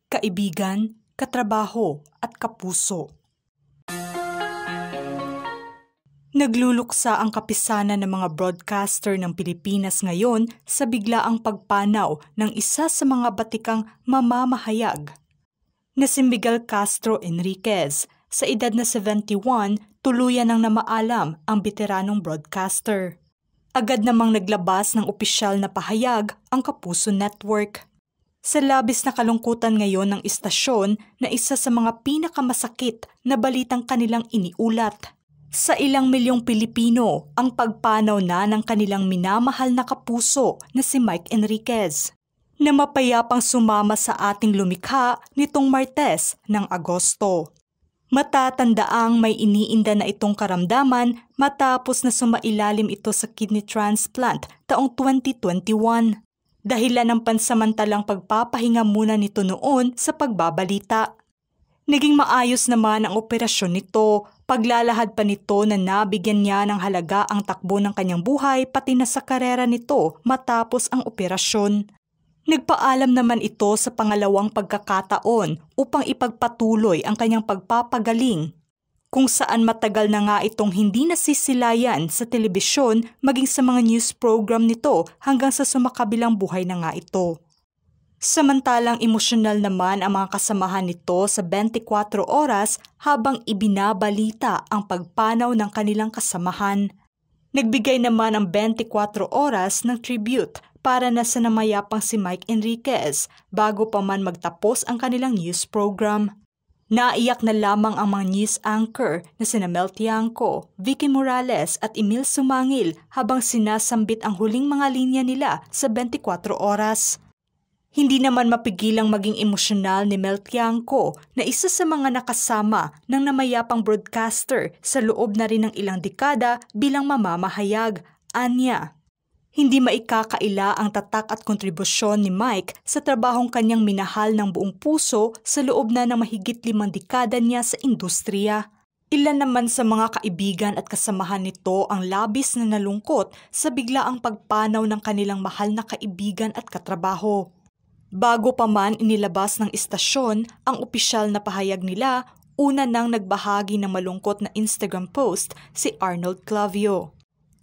kaibigan, katrabaho at kapuso. Nagluluksa ang kapisanan ng mga broadcaster ng Pilipinas ngayon sa biglaang pagpanaw ng isa sa mga batikang mamamahayag na si Miguel Castro Enriquez. Sa edad na 71, tuluyan nang namaalam ang veteranong broadcaster. Agad namang naglabas ng opisyal na pahayag ang Kapuso Network. Sa labis na kalungkutan ngayon ng istasyon na isa sa mga pinakamasakit na balitang kanilang iniulat. Sa ilang milyong Pilipino ang pagpanaw na ng kanilang minamahal na kapuso na si Mike Enriquez, na mapayapang sumama sa ating lumikha nitong Martes ng Agosto. Matatandaang may iniinda na itong karamdaman matapos na sumailalim ito sa kidney transplant taong 2021. Dahilan ng pansamantalang pagpapahinga muna nito noon sa pagbabalita. Naging maayos naman ang operasyon nito, paglalahad pa nito na nabigyan niya ng halaga ang takbo ng kanyang buhay pati na sa karera nito matapos ang operasyon. Nagpaalam naman ito sa pangalawang pagkakataon upang ipagpatuloy ang kanyang pagpapagaling, kung saan matagal na nga itong hindi nasisilayan sa telebisyon maging sa mga news program nito hanggang sa sumakabilang buhay na nga ito. Samantalang emosyonal naman ang mga kasamahan nito sa 24 oras habang ibinabalita ang pagpanaw ng kanilang kasamahan. Nagbigay naman ang 24 oras ng tribute para na sa namayapang si Mike Enriquez bago pa man magtapos ang kanilang news program. Naiyak na lamang ang mga news anchor na sina Mel Tiangco, Vicky Morales at Emil Sumangil habang sinasambit ang huling mga linya nila sa 24 oras. Hindi naman mapigilang maging emosyonal ni Mel Tiangco na isa sa mga nakasama ng namayapang broadcaster sa loob na rin ng ilang dekada bilang mamamahayag. Anya, hindi maikakaila ang tatak at kontribusyon ni Mike sa trabahong kanyang minahal ng buong puso sa loob na ng mahigit 5 dekada niya sa industriya. Ilan naman sa mga kaibigan at kasamahan nito ang labis na nalungkot sa biglaang pagpanaw ng kanilang mahal na kaibigan at katrabaho. Bago pa man inilabas ng istasyon ang opisyal na pahayag nila, una nang nagbahagi ng malungkot na Instagram post si Arnold Clavio.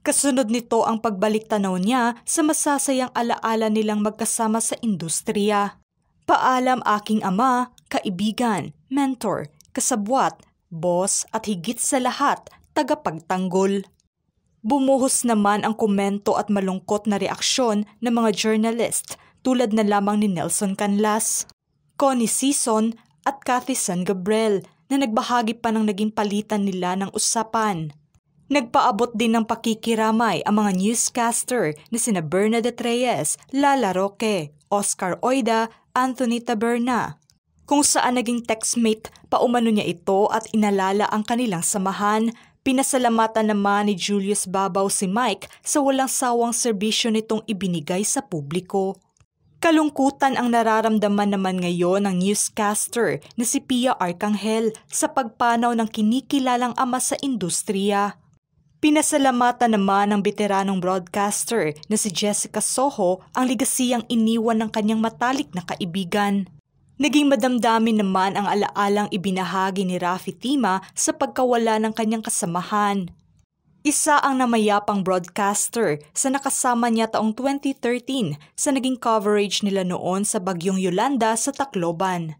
Kasunod nito ang pagbalik-tanaw niya sa masasayang alaala nilang magkasama sa industriya. Paalam aking ama, kaibigan, mentor, kasabwat, boss at higit sa lahat, tagapagtanggol. Bumuhos naman ang komento at malungkot na reaksyon ng mga journalist tulad na lamang ni Nelson Canlas, Connie Sison at Cathy San Gabriel na nagbahagi pa ng naging palitan nila ng usapan. Nagpaabot din ng pakikiramay ang mga newscaster na sina Bernadette Reyes, Lala Roque, Oscar Oida, Anthony Taberna, kung saan naging textmate paumano niya ito at inalala ang kanilang samahan. Pinasalamatan naman ni Julius Babaw si Mike sa walang sawang serbisyo nitong ibinigay sa publiko. Kalungkutan ang nararamdaman naman ngayon ng newscaster na si Pia Arcangel sa pagpanaw ng kinikilalang ama sa industriya. Pinasalamatan naman ng veteranong broadcaster na si Jessica Soho ang legasiyang iniwan ng kanyang matalik na kaibigan. Naging madamdamin naman ang alaalang ibinahagi ni Rafi Tima sa pagkawala ng kanyang kasamahan. Isa ang namayapang broadcaster sa nakasama niya taong 2013 sa naging coverage nila noon sa Bagyong Yolanda sa Tacloban.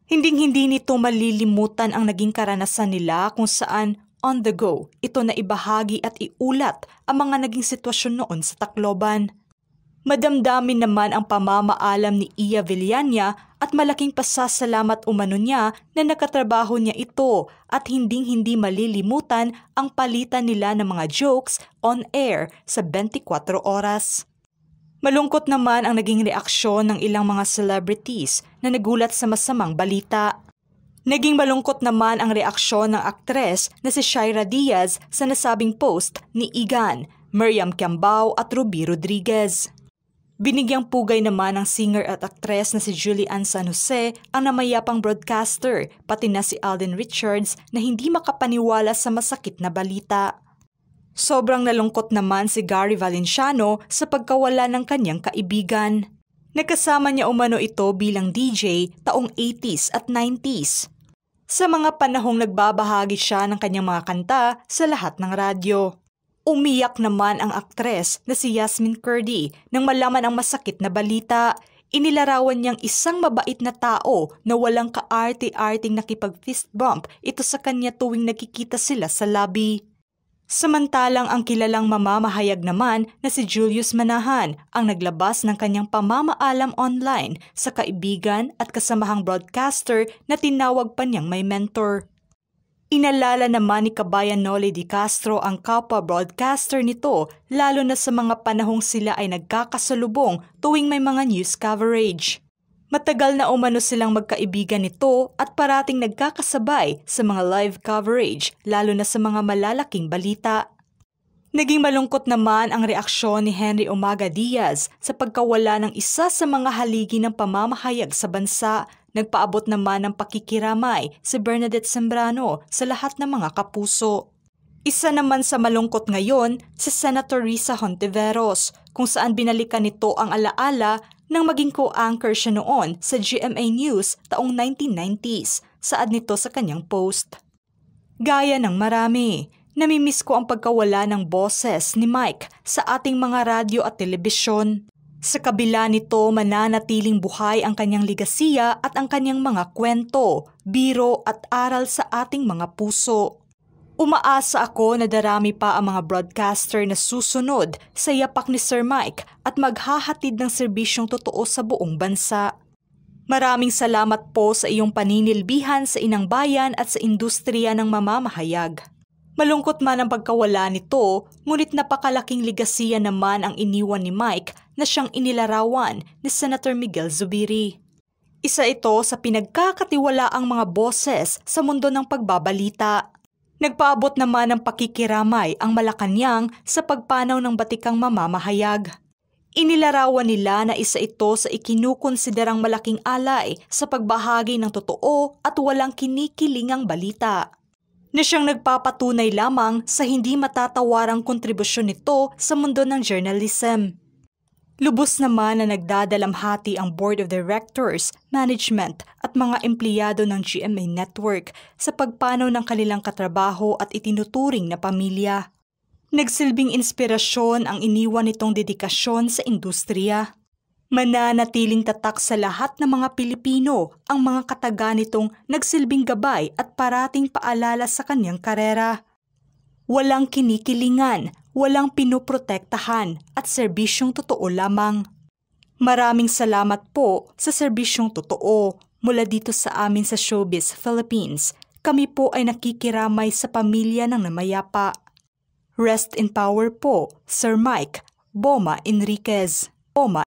Hinding-hindi nito malilimutan ang naging karanasan nila kung saan on the go ito na ibahagi at iulat ang mga naging sitwasyon noon sa Tacloban. Madamdamin naman ang pamamaalam ni Iya Villania at malaking pasasalamat umano niya na nakatrabaho niya ito at hinding-hindi malilimutan ang palitan nila ng mga jokes on air sa 24 oras. Malungkot naman ang naging reaksyon ng ilang mga celebrities na nagulat sa masamang balita. Naging malungkot naman ang reaksyon ng aktres na si Shaira Diaz sa nasabing post ni Igan, Miriam Kiambao at Ruby Rodriguez. Binigyang pugay naman ng singer at aktres na si Julian San Jose ang namayapang broadcaster, pati na si Alden Richards na hindi makapaniwala sa masakit na balita. Sobrang nalungkot naman si Gary Valenciano sa pagkawala ng kanyang kaibigan. Nakasama niya umano ito bilang DJ taong 80s at 90s. Sa mga panahong nagbabahagi siya ng kanyang mga kanta sa lahat ng radyo. Umiyak naman ang aktres na si Yasmin Curdy nang malaman ang masakit na balita. Inilarawan niyang isang mabait na tao na walang kaarte-arting nakipag-fist bump ito sa kanya tuwing nakikita sila sa lobby. Samantalang ang kilalang mamamahayag naman na si Julius Manahan ang naglabas ng kanyang pamamaalam online sa kaibigan at kasamahang broadcaster na tinawag pa niyang may mentor. Inalala naman ni Kabayan Noli Di Castro ang kapwa broadcaster nito lalo na sa mga panahong sila ay nagkakasalubong tuwing may mga news coverage. Matagal na umano silang magkaibigan nito at parating nagkakasabay sa mga live coverage lalo na sa mga malalaking balita. Naging malungkot naman ang reaksyon ni Henry Umaga Diaz sa pagkawala ng isa sa mga haligi ng pamamahayag sa bansa. Nagpaabot naman ng pakikiramay si Bernadette Zambrano sa lahat ng mga kapuso. Isa naman sa malungkot ngayon si Senator Risa Hontiveros kung saan binalikan nito ang alaala nang maging co-anchor siya noon sa GMA News taong 1990s, saad nito sa kanyang post. Gaya ng marami, namimiss ko ang pagkawala ng boses ni Mike sa ating mga radyo at telebisyon. Sa kabila nito, mananatiling buhay ang kanyang ligasiya at ang kanyang mga kwento, biro at aral sa ating mga puso. Umaasa ako na darami pa ang mga broadcaster na susunod sa yapak ni Sir Mike at maghahatid ng serbisyong totoo sa buong bansa. Maraming salamat po sa iyong paninilbihan sa inang bayan at sa industriya ng mamamahayag. Malungkot man ang pagkawala nito, ngunit napakalaking ligasiya naman ang iniwan ni Mike na siyang inilarawan ni Senator Miguel Zubiri. Isa ito sa pinagkakatiwalaang mga boses sa mundo ng pagbabalita. Nagpaabot naman ng pakikiramay ang Malacanang sa pagpanaw ng batikang mamamahayag. Inilarawan nila na isa ito sa ikinukonsiderang malaking alay sa pagbahagi ng totoo at walang kinikilingang balita. Na siyang nagpapatunay lamang sa hindi matatawarang kontribusyon nito sa mundo ng journalism. Lubos naman na nagdadalamhati ang Board of Directors, Management at mga empleyado ng GMA Network sa pagpanaw ng kanilang katrabaho at itinuturing na pamilya. Nagsilbing inspirasyon ang iniwan nitong dedikasyon sa industriya. Mananatiling tatak sa lahat ng mga Pilipino ang mga kataga nitong nagsilbing gabay at parating paalala sa kanyang karera. Walang kinikilingan, walang pinoprotektahan at serbisyong totoo lamang. Maraming salamat po sa serbisyong totoo mula dito sa amin sa Showbiz Philippines. Kami po ay nakikiramay sa pamilya ng namayapa. Rest in power po, Sir Mike Boma Enriquez. Boma